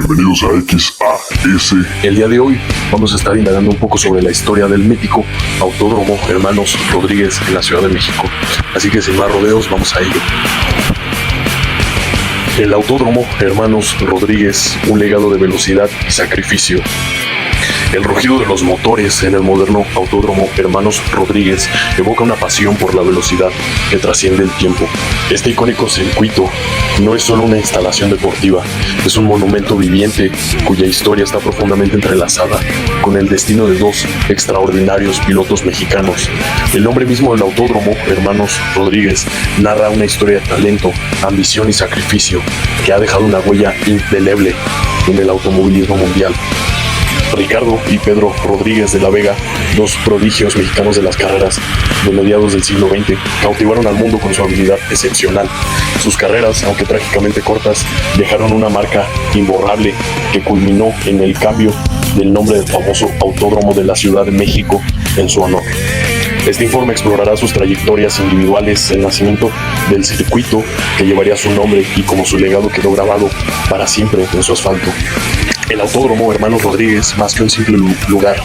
Bienvenidos a XAS. El día de hoy vamos a estar indagando un poco sobre la historia del mítico Autódromo Hermanos Rodríguez en la Ciudad de México. Así que sin más rodeos, vamos a ello. El Autódromo Hermanos Rodríguez, un legado de velocidad y sacrificio. El rugido de los motores en el moderno Autódromo Hermanos Rodríguez evoca una pasión por la velocidad que trasciende el tiempo. Este icónico circuito no es solo una instalación deportiva, es un monumento viviente cuya historia está profundamente entrelazada con el destino de dos extraordinarios pilotos mexicanos. El nombre mismo del Autódromo Hermanos Rodríguez narra una historia de talento, ambición y sacrificio que ha dejado una huella indeleble en el automovilismo mundial. Ricardo y Pedro Rodríguez de la Vega, dos prodigios mexicanos de las carreras de mediados del siglo XX, cautivaron al mundo con su habilidad excepcional. Sus carreras, aunque trágicamente cortas, dejaron una marca imborrable que culminó en el cambio del nombre del famoso Autódromo de la Ciudad de México en su honor. Este informe explorará sus trayectorias individuales, el nacimiento del circuito que llevaría su nombre y cómo su legado quedó grabado para siempre en su asfalto. El Autódromo Hermanos Rodríguez, más que un simple lugar,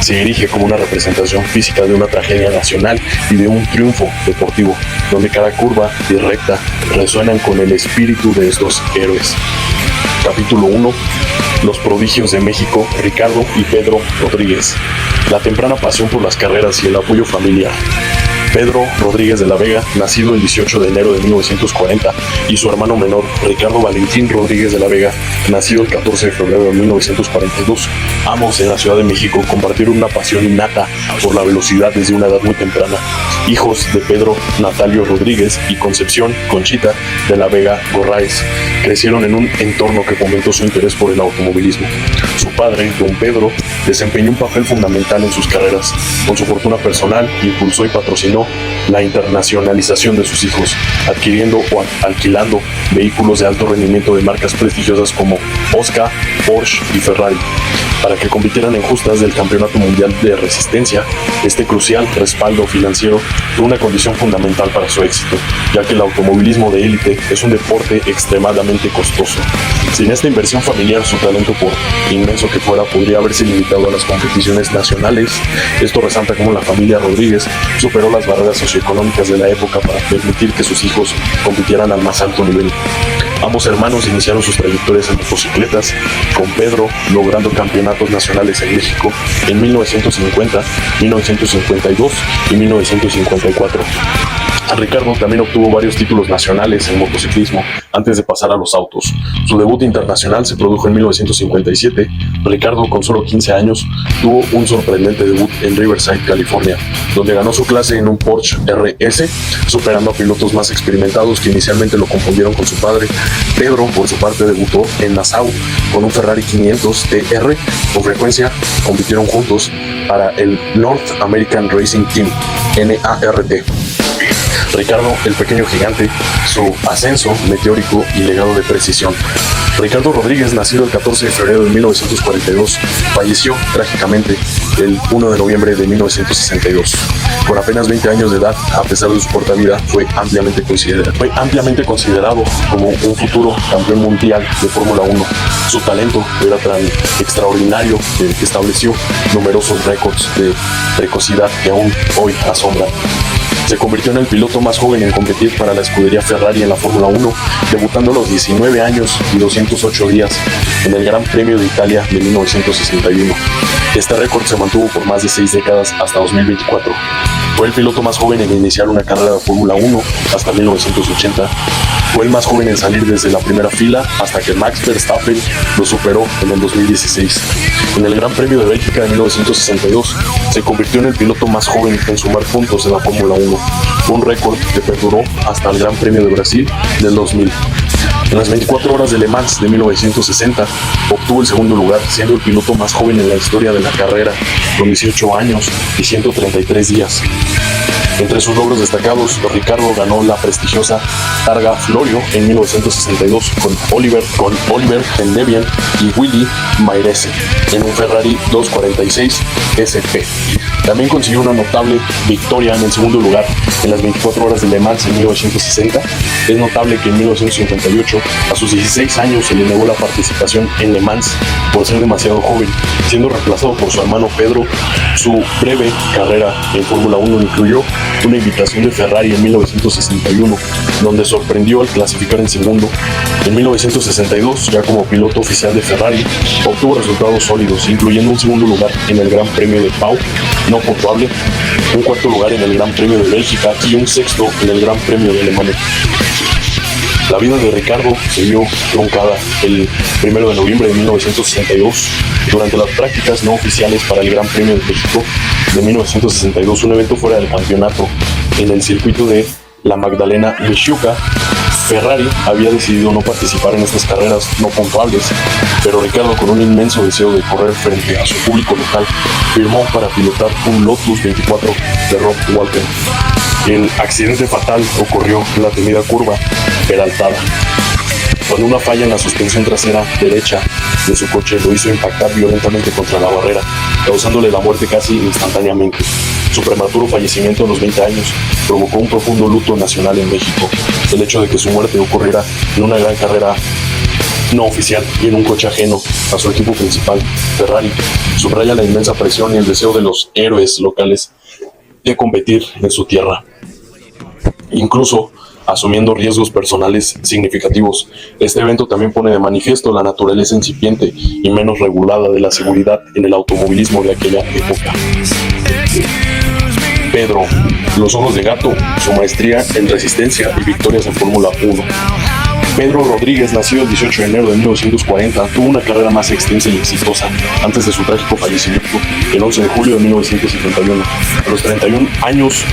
se erige como una representación física de una tragedia nacional y de un triunfo deportivo, donde cada curva y recta resuenan con el espíritu de estos héroes. Capítulo 1. Los prodigios de México, Ricardo y Pedro Rodríguez. La temprana pasión por las carreras y el apoyo familiar. Pedro Rodríguez de la Vega, nacido el 18 de enero de 1940, y su hermano menor, Ricardo Valentín Rodríguez de la Vega, nacido el 14 de febrero de 1942. Ambos en la Ciudad de México compartieron una pasión innata por la velocidad desde una edad muy temprana. Hijos de Pedro Natalio Rodríguez y Concepción Conchita de la Vega Gorráez, crecieron en un entorno que fomentó su interés por el automovilismo. Su padre, don Pedro, desempeñó un papel fundamental en sus carreras. Con su fortuna personal, impulsó y patrocinó la internacionalización de sus hijos, adquiriendo o alquilando vehículos de alto rendimiento de marcas prestigiosas como Oscar, Porsche y Ferrari, para que compitieran en justas del Campeonato Mundial de Resistencia. Este crucial respaldo financiero fue una condición fundamental para su éxito, ya que el automovilismo de élite es un deporte extremadamente costoso. Sin esta inversión familiar, su talento, por inmenso que fuera, podría haberse limitado a las competiciones nacionales. Esto resalta cómo la familia Rodríguez superó las barreras socioeconómicas de la época para permitir que sus hijos compitieran al más alto nivel. Ambos hermanos iniciaron sus trayectorias en motocicletas, con Pedro logrando campeonatos nacionales en México en 1950, 1952 y 1954. Ricardo también obtuvo varios títulos nacionales en motociclismo antes de pasar a los autos. Su debut internacional se produjo en 1957. Ricardo, con solo 15 años, tuvo un sorprendente debut en Riverside, California, donde ganó su clase en un Porsche RS, superando a pilotos más experimentados que inicialmente lo confundieron con su padre. Pedro, por su parte, debutó en Nassau con un Ferrari 500 TR. Con frecuencia compitieron juntos para el North American Racing Team, NART. Ricardo, el pequeño gigante, su ascenso meteórico y legado de precisión. Ricardo Rodríguez, nacido el 14 de febrero de 1942, falleció trágicamente el 1 de noviembre de 1962. Con apenas 20 años de edad, a pesar de su corta vida, fue ampliamente considerado como un futuro campeón mundial de Fórmula 1. Su talento era tan extraordinario que estableció numerosos récords de precocidad que aún hoy asombran. Se convirtió en el piloto más joven en competir para la escudería Ferrari en la Fórmula 1, debutando a los 19 años y 208 días en el Gran Premio de Italia de 1961. Este récord se mantuvo por más de 6 décadas hasta 2024. Fue el piloto más joven en iniciar una carrera de Fórmula 1 hasta 1980. Fue el más joven en salir desde la primera fila hasta que Max Verstappen lo superó en el 2016. En el Gran Premio de Bélgica de 1962 se convirtió en el piloto más joven en sumar puntos en la Fórmula 1. Fue un récord que perduró hasta el Gran Premio de Brasil del 2000. En las 24 horas de Le Mans de 1960 obtuvo el segundo lugar, siendo el piloto más joven en la historia de la carrera, con 18 años y 133 días. Entre sus logros destacados, Ricardo ganó la prestigiosa Targa Florio en 1962 con Oliver Denevian y Willy Mairesse. en un Ferrari 246 SP. También consiguió una notable victoria en el segundo lugar en las 24 horas de Le Mans en 1960. Es notable que en 1958, a sus 16 años, se le negó la participación en Le Mans por ser demasiado joven, siendo reemplazado por su hermano Pedro. Su breve carrera en Fórmula 1 incluyó una invitación de Ferrari en 1961, donde sorprendió al clasificar en segundo. En 1962, ya como piloto oficial de Ferrari, obtuvo resultados sólidos, incluyendo un segundo lugar en el Gran Premio de Pau, no puntuable, un cuarto lugar en el Gran Premio de Bélgica y un sexto en el Gran Premio de Alemania. La vida de Ricardo se vio truncada el 1 de noviembre de 1962 durante las prácticas no oficiales para el Gran Premio de México de 1962, un evento fuera del campeonato en el circuito de la Magdalena Michuca. Ferrari había decidido no participar en estas carreras no puntuables, pero Ricardo, con un inmenso deseo de correr frente a su público local, firmó para pilotar un Lotus 24 de Rob Walker. El accidente fatal ocurrió en la temida curva Peraltada, cuando una falla en la suspensión trasera derecha de su coche lo hizo impactar violentamente contra la barrera, causándole la muerte casi instantáneamente. Su prematuro fallecimiento a los 20 años provocó un profundo luto nacional en México. El hecho de que su muerte ocurriera en una gran carrera no oficial y en un coche ajeno a su equipo principal, Ferrari, subraya la inmensa presión y el deseo de los héroes locales de competir en su tierra, incluso asumiendo riesgos personales significativos. Este evento también pone de manifiesto la naturaleza incipiente y menos regulada de la seguridad en el automovilismo de aquella época. Pedro, los ojos de gato, su maestría en resistencia y victorias en Fórmula 1. Pedro Rodríguez, nacido el 18 de enero de 1940, tuvo una carrera más extensa y exitosa antes de su trágico fallecimiento el 11 de julio de 1971. A los 31 años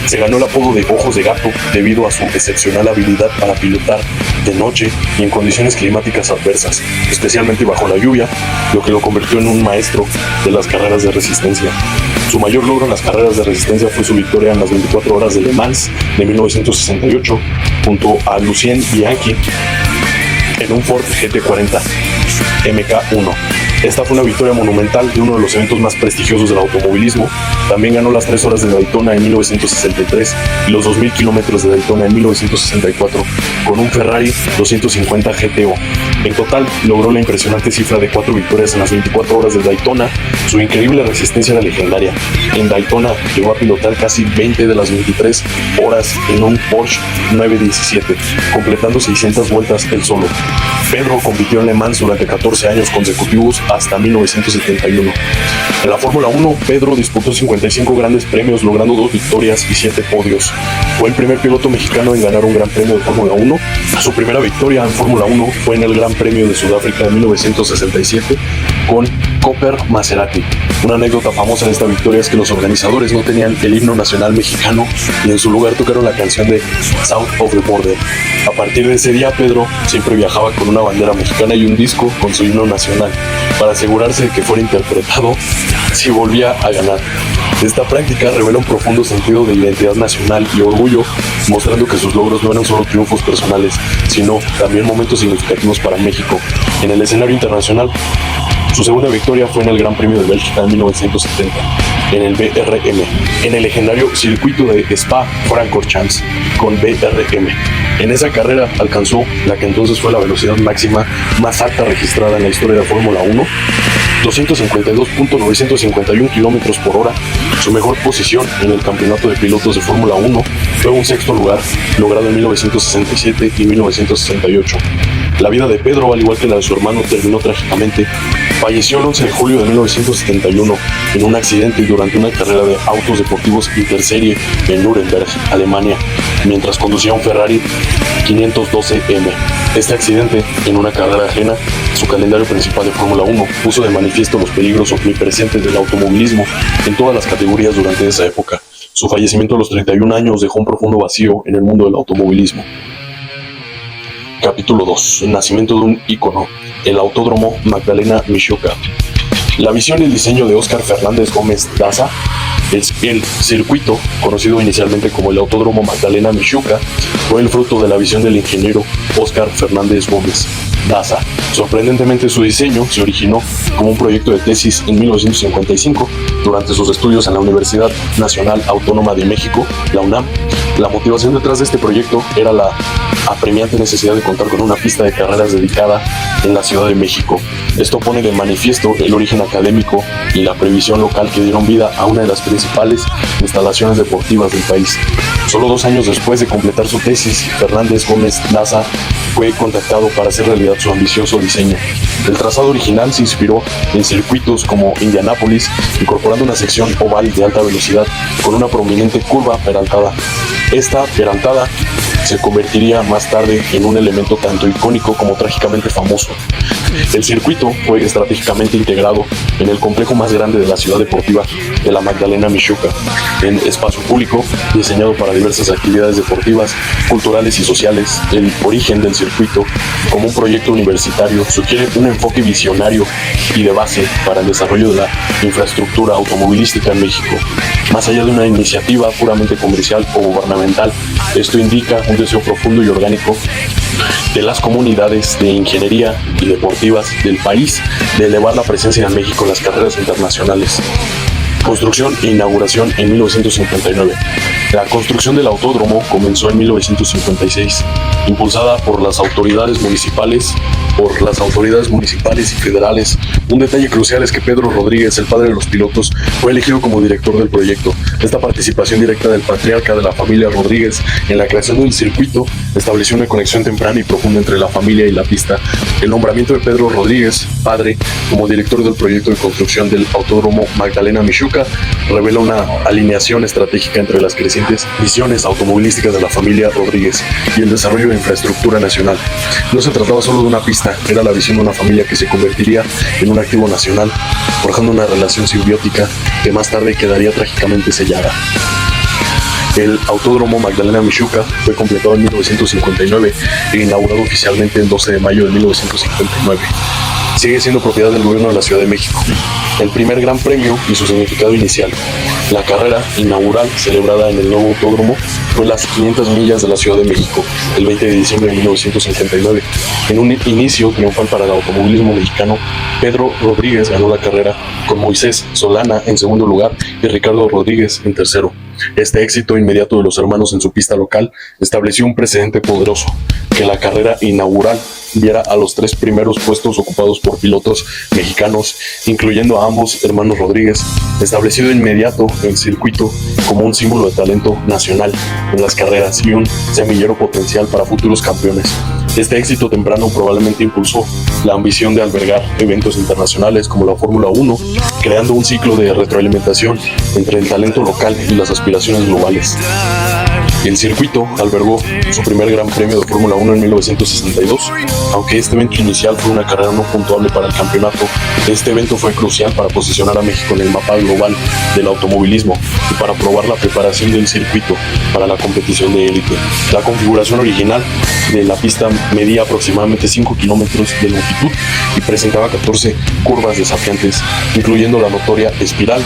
se ganó el apodo de Ojos de Gato debido a su excepcional habilidad para pilotar de noche y en condiciones climáticas adversas, especialmente bajo la lluvia, lo que lo convirtió en un maestro de las carreras de resistencia. Su mayor logro en las carreras de resistencia fue su victoria en las 24 horas de Le Mans de 1968 junto a Lucien Bianchi en un Ford GT40 MK1. Esta fue una victoria monumental de uno de los eventos más prestigiosos del automovilismo. También ganó las 3 horas de Daytona en 1963 y los 2000 kilómetros de Daytona en 1964 con un Ferrari 250 GTO. En total, logró la impresionante cifra de 4 victorias en las 24 horas de Daytona. Su increíble resistencia era legendaria. En Daytona llegó a pilotar casi 20 de las 23 horas en un Porsche 917, completando 600 vueltas él solo. Pedro compitió en Le Mans durante 14 años consecutivos hasta 1971. En la Fórmula 1, Pedro disputó 55 grandes premios, logrando 2 victorias y 7 podios. Fue el primer piloto mexicano en ganar un gran premio de Fórmula 1. Su primera victoria en Fórmula 1 fue en el Gran Premio de Sudáfrica de 1967 con Cooper Maserati. Una anécdota famosa de esta victoria es que los organizadores no tenían el himno nacional mexicano y en su lugar tocaron la canción de South of the Border. A partir de ese día, Pedro siempre viajaba con una bandera mexicana y un disco con su himno nacional para asegurarse de que fuera interpretado si volvía a ganar. Esta práctica revela un profundo sentido de identidad nacional y orgullo, mostrando que sus logros no eran solo triunfos personales, sino también momentos significativos para México en el escenario internacional. Su segunda victoria fue en el Gran Premio de Bélgica en 1970, en el BRM, en el legendario circuito de Spa-Francorchamps con BRM. En esa carrera alcanzó la que entonces fue la velocidad máxima más alta registrada en la historia de Fórmula 1, 252.951 kilómetros por hora. Su mejor posición en el campeonato de pilotos de Fórmula 1 fue un sexto lugar, logrado en 1967 y 1968. La vida de Pedro, al igual que la de su hermano, terminó trágicamente. Falleció el 11 de julio de 1971 en un accidente durante una carrera de autos deportivos interserie en Nuremberg, Alemania, mientras conducía un Ferrari 512M. Este accidente, en una carrera ajena a su calendario principal de Fórmula 1, puso de manifiesto los peligros omnipresentes del automovilismo en todas las categorías durante esa época. Su fallecimiento a los 31 años dejó un profundo vacío en el mundo del automovilismo. Capítulo 2. El nacimiento de un ícono, el Autódromo Magdalena Michuca. La visión y el diseño de Óscar Fernández Gómez Daza, el circuito, conocido inicialmente como el Autódromo Magdalena Michuca, fue el fruto de la visión del ingeniero Óscar Fernández Gómez. Daza. Sorprendentemente, su diseño se originó como un proyecto de tesis en 1955 durante sus estudios en la Universidad Nacional Autónoma de México, la UNAM. La motivación detrás de este proyecto era la apremiante necesidad de contar con una pista de carreras dedicada en la Ciudad de México. Esto pone de manifiesto el origen académico y la previsión local que dieron vida a una de las principales instalaciones deportivas del país. Solo 2 años después de completar su tesis, Fernández Gómez Daza fue contactado para hacer realidad su ambicioso diseño. El trazado original se inspiró en circuitos como Indianápolis, incorporando una sección oval de alta velocidad con una prominente curva peraltada. Esta peraltada se convertiría más tarde en un elemento tanto icónico como trágicamente famoso. El circuito fue estratégicamente integrado en el complejo más grande de la ciudad deportiva de la Magdalena Mixhuca, en espacio público diseñado para diversas actividades deportivas, culturales y sociales. El origen del circuito como un proyecto universitario sugiere un enfoque visionario y de base para el desarrollo de la infraestructura automovilística en México. Más allá de una iniciativa puramente comercial o gubernamental, esto indica un deseo profundo y orgánico de las comunidades de ingeniería y deportivas del país de elevar la presencia de México en las carreras internacionales. Construcción e inauguración en 1959. La construcción del autódromo comenzó en 1956, impulsada por las autoridades municipales y federales. Un detalle crucial es que Pedro Rodríguez, el padre de los pilotos, fue elegido como director del proyecto. Esta participación directa del patriarca de la familia Rodríguez en la creación del circuito estableció una conexión temprana y profunda entre la familia y la pista. El nombramiento de Pedro Rodríguez, padre, como director del proyecto de construcción del autódromo Magdalena Mixhuca revela una alineación estratégica entre las crecientes visiones automovilísticas de la familia Rodríguez y el desarrollo de infraestructura nacional. No se trataba solo de una pista, era la visión de una familia que se convertiría en un activo nacional, forjando una relación simbiótica que más tarde quedaría trágicamente sellada. El autódromo Magdalena Mixhuca fue completado en 1959 e inaugurado oficialmente el 12 de mayo de 1959. Sigue siendo propiedad del gobierno de la Ciudad de México. El primer gran premio y su significado inicial. La carrera inaugural celebrada en el nuevo autódromo fue las 500 millas de la Ciudad de México, el 20 de diciembre de 1959. En un inicio triunfal para el automovilismo mexicano, Pedro Rodríguez ganó la carrera con Moisés Solana en segundo lugar y Ricardo Rodríguez en tercero. Este éxito inmediato de los hermanos en su pista local estableció un precedente poderoso, que la carrera inaugural viera a los 3 primeros puestos ocupados por pilotos mexicanos, incluyendo a ambos hermanos Rodríguez, establecido de inmediato el circuito como un símbolo de talento nacional en las carreras y un semillero potencial para futuros campeones. Este éxito temprano probablemente impulsó la ambición de albergar eventos internacionales como la Fórmula 1, creando un ciclo de retroalimentación entre el talento local y las aspiraciones globales. El circuito albergó su primer Gran Premio de Fórmula 1 en 1962. Aunque este evento inicial fue una carrera no puntuable para el campeonato, este evento fue crucial para posicionar a México en el mapa global del automovilismo y para probar la preparación del circuito para la competición de élite. La configuración original de la pista medía aproximadamente 5 kilómetros de longitud y presentaba 14 curvas desafiantes, incluyendo la notoria espiral,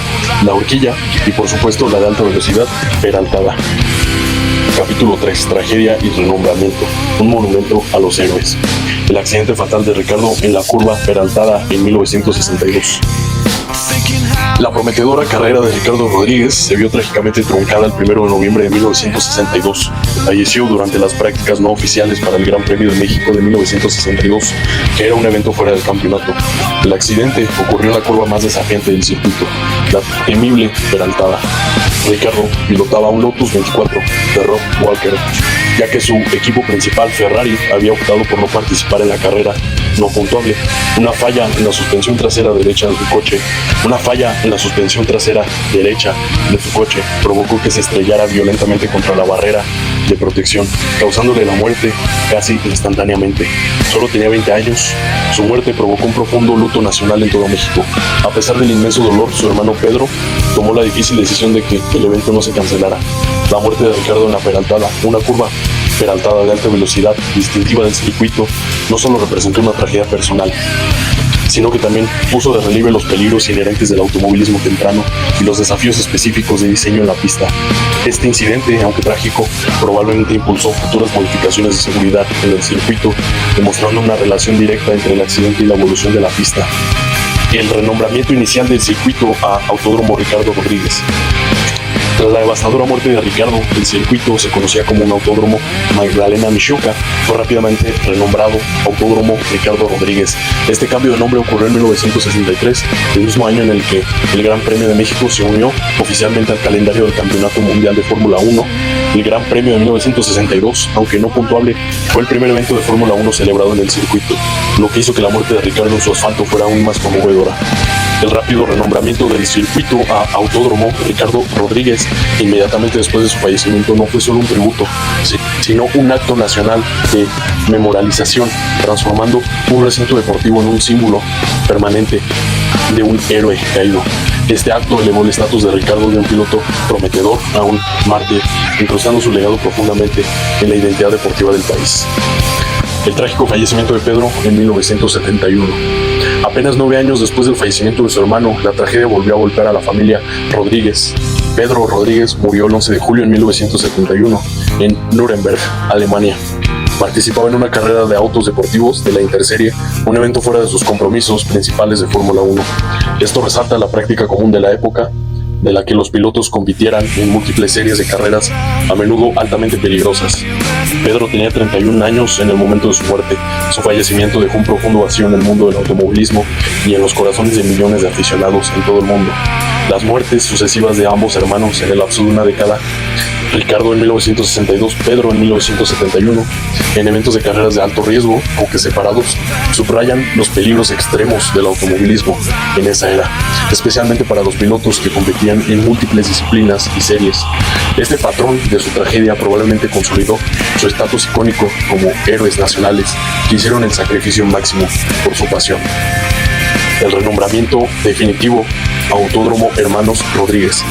la horquilla y por supuesto la de alta velocidad peraltada. Capítulo 3. Tragedia y renombramiento. Un monumento a los héroes. El accidente fatal de Ricardo en la curva peraltada en 1962. La prometedora carrera de Ricardo Rodríguez se vio trágicamente truncada el 1 de noviembre de 1962. Falleció durante las prácticas no oficiales para el Gran Premio de México de 1962, que era un evento fuera del campeonato. El accidente ocurrió en la curva más desafiante del circuito, la temible peraltada. Ricardo pilotaba un Lotus 24 de Rob Walker, ya que su equipo principal, Ferrari, había optado por no participar en la carrera no puntuable. Una falla en la suspensión trasera derecha de su coche provocó que se estrellara violentamente contra la barrera de protección, causándole la muerte casi instantáneamente. Solo tenía 20 años. Su muerte provocó un profundo luto nacional en todo México. A pesar del inmenso dolor, su hermano Pedro tomó la difícil decisión de que el evento no se cancelara. La muerte de Ricardo en la peraltada, una curva peraltada de alta velocidad distintiva del circuito, no solo representó una tragedia personal, sino que también puso de relieve los peligros inherentes del automovilismo temprano y los desafíos específicos de diseño en la pista. Este incidente, aunque trágico, probablemente impulsó futuras modificaciones de seguridad en el circuito, demostrando una relación directa entre el accidente y la evolución de la pista. El renombramiento inicial del circuito a Autódromo Ricardo Rodríguez. Tras la devastadora muerte de Ricardo, el circuito se conocía como un Autódromo Magdalena Mixhuca, fue rápidamente renombrado Autódromo Ricardo Rodríguez. Este cambio de nombre ocurrió en 1963, el mismo año en el que el Gran Premio de México se unió oficialmente al calendario del Campeonato Mundial de Fórmula 1. El Gran Premio de 1962, aunque no puntuable, fue el primer evento de Fórmula 1 celebrado en el circuito, lo que hizo que la muerte de Ricardo en su asfalto fuera aún más conmovedora. El rápido renombramiento del circuito a Autódromo Ricardo Rodríguez inmediatamente después de su fallecimiento no fue solo un tributo, sino un acto nacional de memorialización, transformando un recinto deportivo en un símbolo permanente de un héroe caído. Este acto elevó el estatus de Ricardo de un piloto prometedor a un mártir, incrustando su legado profundamente en la identidad deportiva del país. El trágico fallecimiento de Pedro en 1971. Apenas 9 años después del fallecimiento de su hermano, la tragedia volvió a golpear a la familia Rodríguez. Pedro Rodríguez murió el 11 de julio de 1971 en Nuremberg, Alemania. Participaba en una carrera de autos deportivos de la Interserie, un evento fuera de sus compromisos principales de Fórmula 1. Esto resalta la práctica común de la época, de la que los pilotos compitieran en múltiples series de carreras, a menudo altamente peligrosas. Pedro tenía 31 años en el momento de su muerte. Su fallecimiento dejó un profundo vacío en el mundo del automovilismo y en los corazones de millones de aficionados en todo el mundo. Las muertes sucesivas de ambos hermanos en el lapso de una década, Ricardo en 1962, Pedro en 1971, en eventos de carreras de alto riesgo, aunque separados, subrayan los peligros extremos del automovilismo en esa era, especialmente para los pilotos que competían en múltiples disciplinas y series. Este patrón de su tragedia probablemente consolidó su estatus icónico como héroes nacionales que hicieron el sacrificio máximo por su pasión. El renombramiento definitivo a Autódromo Hermanos Rodríguez.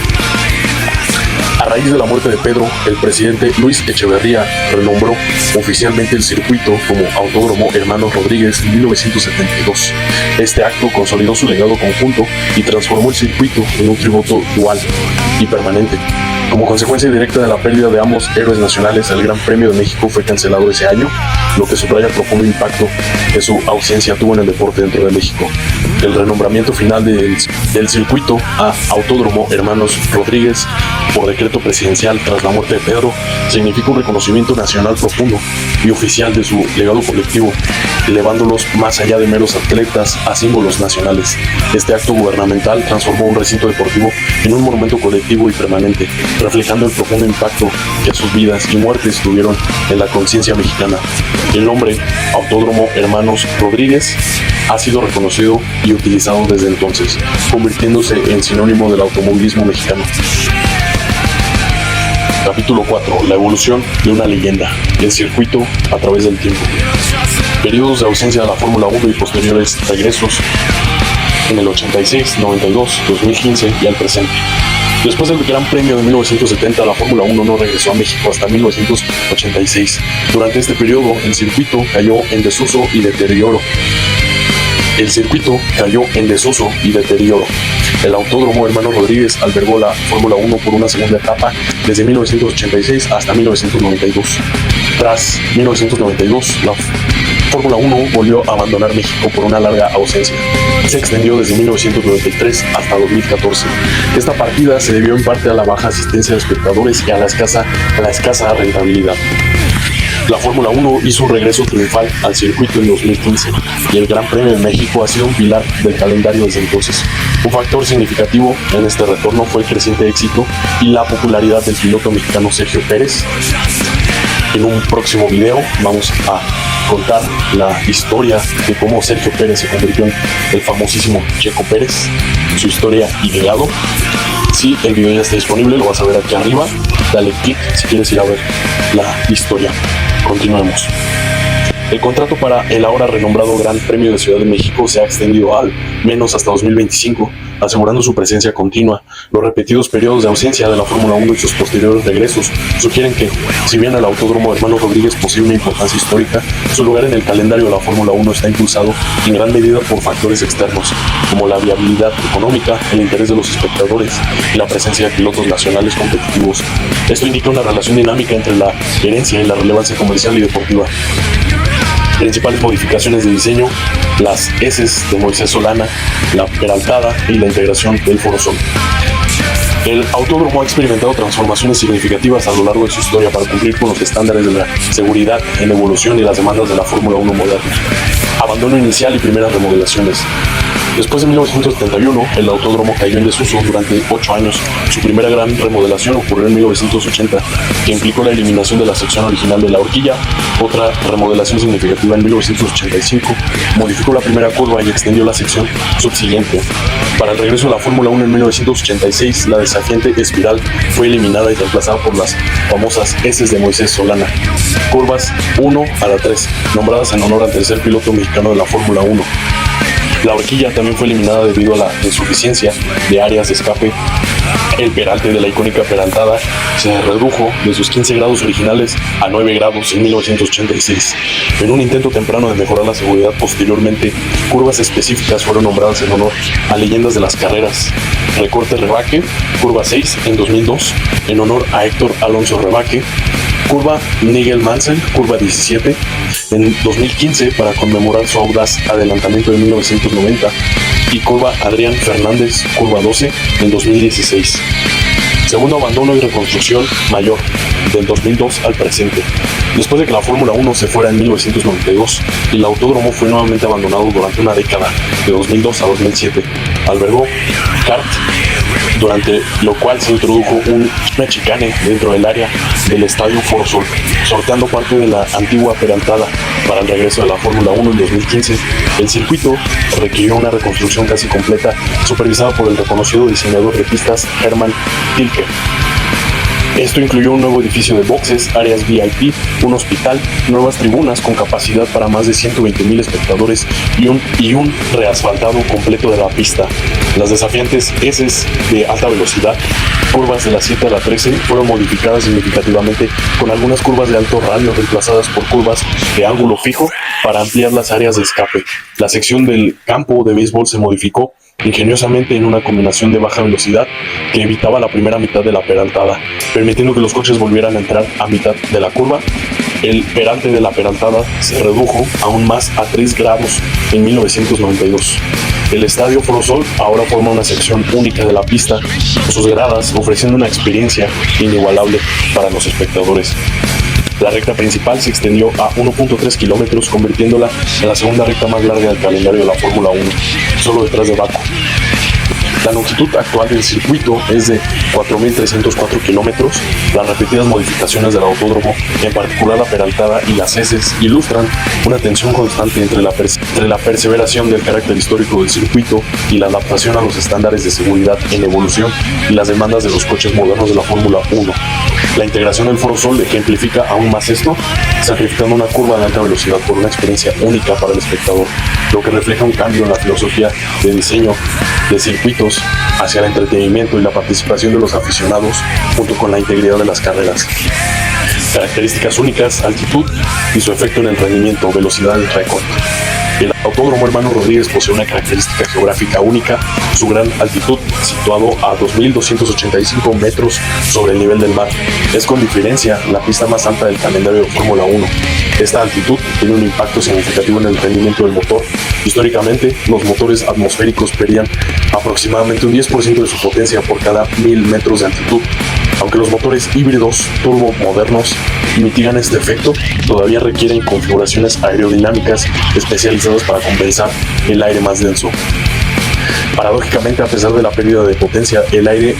A raíz de la muerte de Pedro, el presidente Luis Echeverría renombró oficialmente el circuito como Autódromo Hermanos Rodríguez en 1972. Este acto consolidó su legado conjunto y transformó el circuito en un tributo dual y permanente. Como consecuencia directa de la pérdida de ambos héroes nacionales, el Gran Premio de México fue cancelado ese año, lo que subraya el profundo impacto que su ausencia tuvo en el deporte dentro de México. El renombramiento final del circuito a Autódromo Hermanos Rodríguez por decreto presidencial tras la muerte de Pedro significa un reconocimiento nacional profundo y oficial de su legado colectivo, elevándolos más allá de meros atletas a símbolos nacionales. Este acto gubernamental transformó un recinto deportivo en un monumento colectivo y permanente, reflejando el profundo impacto que sus vidas y muertes tuvieron en la conciencia mexicana. El nombre Autódromo Hermanos Rodríguez ha sido reconocido y utilizado desde entonces, convirtiéndose en sinónimo del automovilismo mexicano. Capítulo 4. La evolución de una leyenda. El circuito a través del tiempo. Periodos de ausencia de la Fórmula 1 y posteriores regresos en el 86, 92, 2015 y al presente. Después del Gran Premio de 1970, la Fórmula 1 no regresó a México hasta 1986. Durante este periodo, el circuito cayó en desuso y deterioro. El Autódromo Hermanos Rodríguez albergó la Fórmula 1 por una segunda etapa desde 1986 hasta 1992. Tras 1992, la Fórmula 1 volvió a abandonar México por una larga ausencia. Se extendió desde 1993 hasta 2014. Esta partida se debió en parte a la baja asistencia de espectadores y a la escasa rentabilidad. La Fórmula 1 hizo un regreso triunfal al circuito en 2015 y el Gran Premio de México ha sido un pilar del calendario desde entonces. Un factor significativo en este retorno fue el creciente éxito y la popularidad del piloto mexicano Sergio Pérez. En un próximo video vamos a contar la historia de cómo Sergio Pérez se convirtió en el famosísimo Checo Pérez, su historia y legado. Si el video ya está disponible, lo vas a ver aquí arriba. Dale click si quieres ir a ver la historia. Continuemos. El contrato para el ahora renombrado Gran Premio de Ciudad de México se ha extendido al menos hasta 2025, asegurando su presencia continua. Los repetidos periodos de ausencia de la Fórmula 1 y sus posteriores regresos sugieren que, si bien el Autódromo Hermanos Rodríguez posee una importancia histórica, su lugar en el calendario de la Fórmula 1 está impulsado en gran medida por factores externos, como la viabilidad económica, el interés de los espectadores y la presencia de pilotos nacionales competitivos. Esto indica una relación dinámica entre la herencia y la relevancia comercial y deportiva. Principales modificaciones de diseño: las S de Moisés Solana, la peraltada y la integración del Foro Sol. El autódromo ha experimentado transformaciones significativas a lo largo de su historia para cumplir con los estándares de la seguridad en evolución y las demandas de la Fórmula 1 moderna. Abandono inicial y primeras remodelaciones. Después de 1971, el autódromo cayó en desuso durante 8 años. Su primera gran remodelación ocurrió en 1980, que implicó la eliminación de la sección original de la horquilla. Otra remodelación significativa en 1985 modificó la primera curva y extendió la sección subsiguiente. Para el regreso a la Fórmula 1 en 1986, la desafiante espiral fue eliminada y reemplazada por las famosas S de Moisés Solana. Curvas 1 a la 3, nombradas en honor al tercer piloto mexicano de la Fórmula 1. La horquilla también fue eliminada debido a la insuficiencia de áreas de escape. El peralte de la icónica peraltada se redujo de sus 15 grados originales a 9 grados en 1986. En un intento temprano de mejorar la seguridad, posteriormente, curvas específicas fueron nombradas en honor a leyendas de las carreras. Recorte Rebaque, curva 6 en 2002, en honor a Héctor Alonso Rebaque. Curva Nigel Mansell, curva 17, en 2015 para conmemorar su audaz adelantamiento de 1990, y curva Adrián Fernández, curva 12, en 2016. Segundo abandono y reconstrucción mayor, del 2002 al presente. Después de que la Fórmula 1 se fuera en 1992, el autódromo fue nuevamente abandonado durante una década, de 2002 a 2007. Albergó kart, durante lo cual se introdujo una chicane dentro del área del estadio Foro Sol, sorteando parte de la antigua peraltada. Para el regreso de la Fórmula 1 en 2015, el circuito requirió una reconstrucción casi completa, supervisada por el reconocido diseñador de pistas Hermann Tilke. Esto incluyó un nuevo edificio de boxes, áreas VIP, un hospital, nuevas tribunas con capacidad para más de 120,000 espectadores y un reasfaltado completo de la pista. Las desafiantes S de alta velocidad, curvas de la 7 a la 13, fueron modificadas significativamente, con algunas curvas de alto radio reemplazadas por curvas de ángulo fijo para ampliar las áreas de escape. La sección del campo de béisbol se modificó ingeniosamente en una combinación de baja velocidad que evitaba la primera mitad de la peraltada, permitiendo que los coches volvieran a entrar a mitad de la curva. El peralte de la peraltada se redujo aún más a 3 grados en 1992. El estadio Foro Sol ahora forma una sección única de la pista, con sus gradas ofreciendo una experiencia inigualable para los espectadores. La recta principal se extendió a 1.3 kilómetros, convirtiéndola en la segunda recta más larga del calendario de la Fórmula 1, solo detrás de Baku. La longitud actual del circuito es de 4.304 kilómetros. Las repetidas modificaciones del autódromo, en particular la peraltada y las heces, ilustran una tensión constante entre la perseveración del carácter histórico del circuito y la adaptación a los estándares de seguridad en evolución y las demandas de los coches modernos de la Fórmula 1. La integración del Foro Sol ejemplifica aún más esto, sacrificando una curva de alta velocidad por una experiencia única para el espectador, lo que refleja un cambio en la filosofía de diseño de circuitos hacia el entretenimiento y la participación de los aficionados, junto con la integridad de las carreras. Características únicas: altitud y su efecto en el rendimiento, velocidad y récord. El Autódromo Hermanos Rodríguez posee una característica geográfica única: su gran altitud, situado a 2.285 metros sobre el nivel del mar. Es con diferencia la pista más alta del calendario de Fórmula 1. Esta altitud tiene un impacto significativo en el rendimiento del motor. Históricamente, los motores atmosféricos perdían aproximadamente un 10% de su potencia por cada 1.000 metros de altitud. Aunque los motores híbridos turbo modernos mitigan este efecto, todavía requieren configuraciones aerodinámicas especializadas para compensar el aire más denso. Paradójicamente, a pesar de la pérdida de potencia, el aire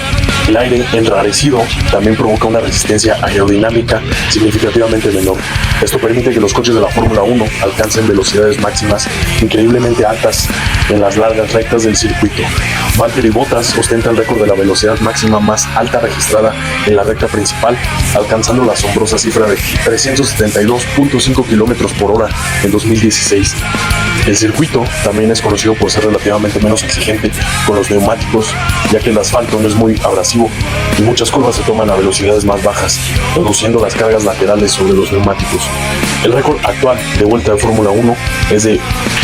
El aire enrarecido también provoca una resistencia aerodinámica significativamente menor. Esto permite que los coches de la Fórmula 1 alcancen velocidades máximas increíblemente altas en las largas rectas del circuito. Valtteri Bottas ostenta el récord de la velocidad máxima más alta registrada en la recta principal, alcanzando la asombrosa cifra de 372.5 km por hora en 2016. El circuito también es conocido por ser relativamente menos exigente con los neumáticos, ya que el asfalto no es muy abrasivo y muchas curvas se toman a velocidades más bajas, reduciendo las cargas laterales sobre los neumáticos. El récord actual de vuelta de Fórmula 1 es de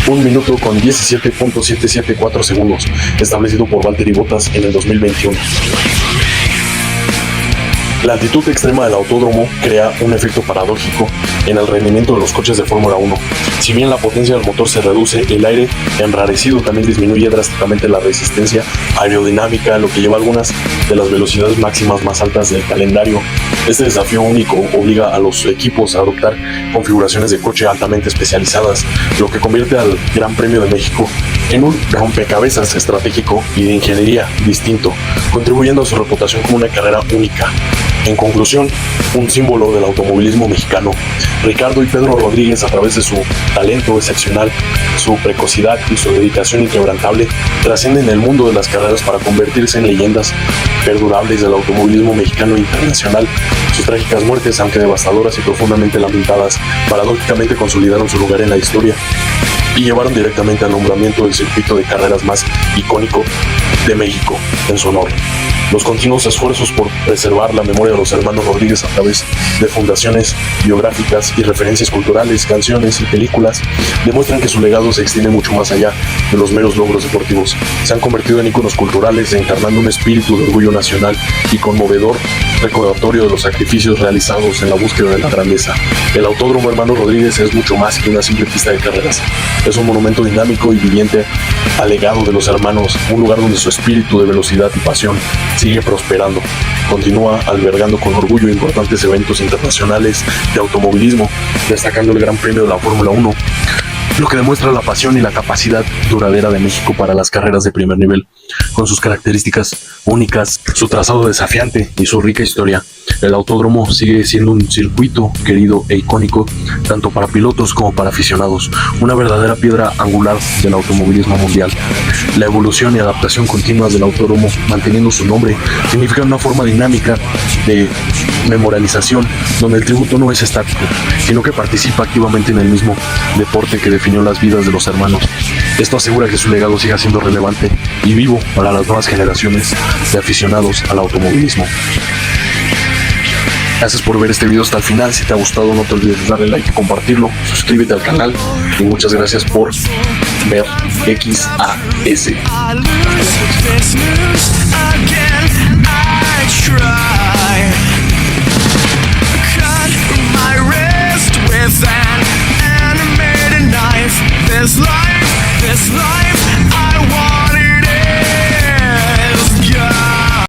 1 minuto con 17.774 segundos, establecido por Valtteri Bottas en el 2021. La altitud extrema del autódromo crea un efecto paradójico en el rendimiento de los coches de Fórmula 1. Si bien la potencia del motor se reduce, el aire enrarecido también disminuye drásticamente la resistencia aerodinámica, lo que lleva a algunas de las velocidades máximas más altas del calendario. Este desafío único obliga a los equipos a adoptar configuraciones de coche altamente especializadas, lo que convierte al Gran Premio de México en un rompecabezas estratégico y de ingeniería distinto, contribuyendo a su reputación como una carrera única. En conclusión, un símbolo del automovilismo mexicano, Ricardo y Pedro Rodríguez, a través de su talento excepcional, su precocidad y su dedicación inquebrantable, trascienden el mundo de las carreras para convertirse en leyendas perdurables del automovilismo mexicano e internacional. Sus trágicas muertes, aunque devastadoras y profundamente lamentadas, paradójicamente consolidaron su lugar en la historia y llevaron directamente al nombramiento del circuito de carreras más icónico de México en su honor. Los continuos esfuerzos por preservar la memoria de los hermanos Rodríguez a través de fundaciones biográficas y referencias culturales, canciones y películas demuestran que su legado se extiende mucho más allá de los meros logros deportivos. Se han convertido en íconos culturales, encarnando un espíritu de orgullo nacional y conmovedor recordatorio de los sacrificios realizados en la búsqueda de la grandeza. El Autódromo Hermanos Rodríguez es mucho más que una simple pista de carreras. Es un monumento dinámico y viviente al legado de los hermanos, un lugar donde su espíritu de velocidad y pasión sigue prosperando. Continúa albergando con orgullo importantes eventos internacionales de automovilismo, destacando el Gran Premio de la Fórmula 1, lo que demuestra la pasión y la capacidad duradera de México para las carreras de primer nivel. Con sus características únicas, su trazado desafiante y su rica historia, el autódromo sigue siendo un circuito querido e icónico tanto para pilotos como para aficionados, una verdadera piedra angular del automovilismo mundial. La evolución y adaptación continuas del autódromo, manteniendo su nombre, significa una forma dinámica de memorialización donde el tributo no es estático, sino que participa activamente en el mismo deporte que definió las vidas de los hermanos. Esto asegura que su legado siga siendo relevante y vivo para las nuevas generaciones de aficionados al automovilismo. Gracias por ver este video hasta el final. Si te ha gustado, no te olvides de darle like y compartirlo. Suscríbete al canal y muchas gracias por ver XAS.